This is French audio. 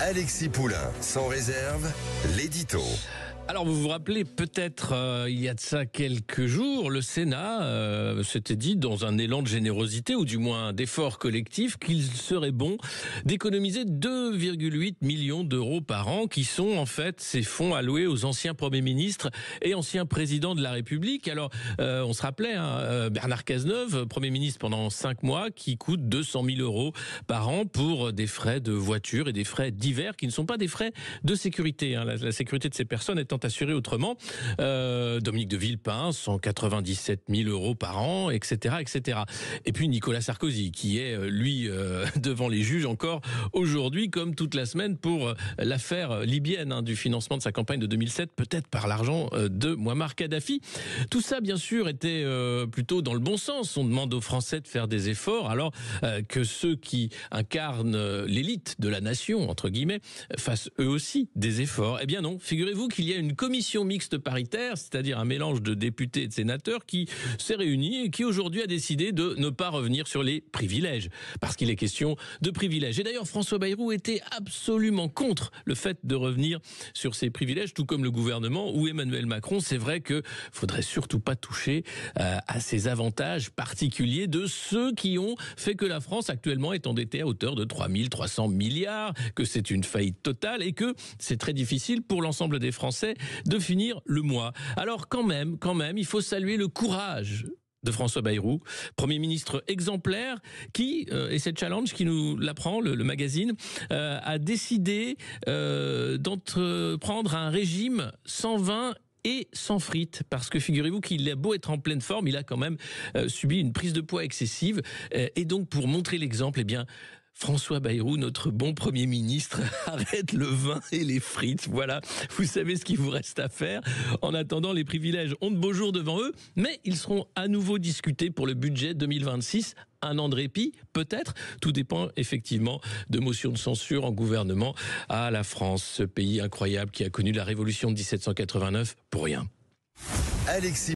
Alexis Poulain, sans réserve, l'édito. Alors vous vous rappelez peut-être il y a de ça quelques jours, le Sénat s'était dit dans un élan de générosité ou du moins d'effort collectif qu'il serait bon d'économiser 2,8 millions d'euros par an qui sont en fait ces fonds alloués aux anciens premiers ministres et anciens présidents de la République. Alors on se rappelait Bernard Cazeneuve, Premier ministre pendant 5 mois, qui coûte 200 000 euros par an pour des frais de voiture et des frais divers qui ne sont pas des frais de sécurité. La sécurité de ces personnes étant assurée autrement. Dominique de Villepin, 197 000 euros par an, etc., etc. Et puis Nicolas Sarkozy, qui est, lui, devant les juges encore aujourd'hui, comme toute la semaine, pour l'affaire libyenne du financement de sa campagne de 2007, peut-être par l'argent de Mouammar Kadhafi. Tout ça, bien sûr, était plutôt dans le bon sens. On demande aux Français de faire des efforts, alors que ceux qui incarnent l'élite de la nation, entre guillemets, fassent eux aussi des efforts. Eh bien non, figurez-vous qu'il y a une commission mixte paritaire, c'est-à-dire un mélange de députés et de sénateurs qui s'est réunie et qui aujourd'hui a décidé de ne pas revenir sur les privilèges, parce qu'il est question de privilèges. Et d'ailleurs, François Bayrou était absolument contre le fait de revenir sur ces privilèges, tout comme le gouvernement ou Emmanuel Macron. C'est vrai que faudrait surtout pas toucher à ces avantages particuliers de ceux qui ont fait que la France actuellement est endettée à hauteur de 3 300 milliards, que c'est une faillite totale et que c'est très difficile pour l'ensemble des Français de finir le mois. Alors quand même, il faut saluer le courage de François Bayrou, Premier ministre exemplaire, qui, et c'est Challenge qui nous l'apprend, le magazine, a décidé d'entreprendre un régime sans vin et sans frites, parce que figurez-vous qu'il a beau être en pleine forme, il a quand même subi une prise de poids excessive, et donc pour montrer l'exemple, eh bien, François Bayrou, notre bon Premier ministre, arrête le vin et les frites. Voilà, vous savez ce qu'il vous reste à faire. En attendant, les privilèges ont de beaux jours devant eux, mais ils seront à nouveau discutés pour le budget 2026. Un an de répit, peut-être. Tout dépend effectivement de motions de censure en gouvernement à la France, ce pays incroyable qui a connu la révolution de 1789 pour rien. Alexis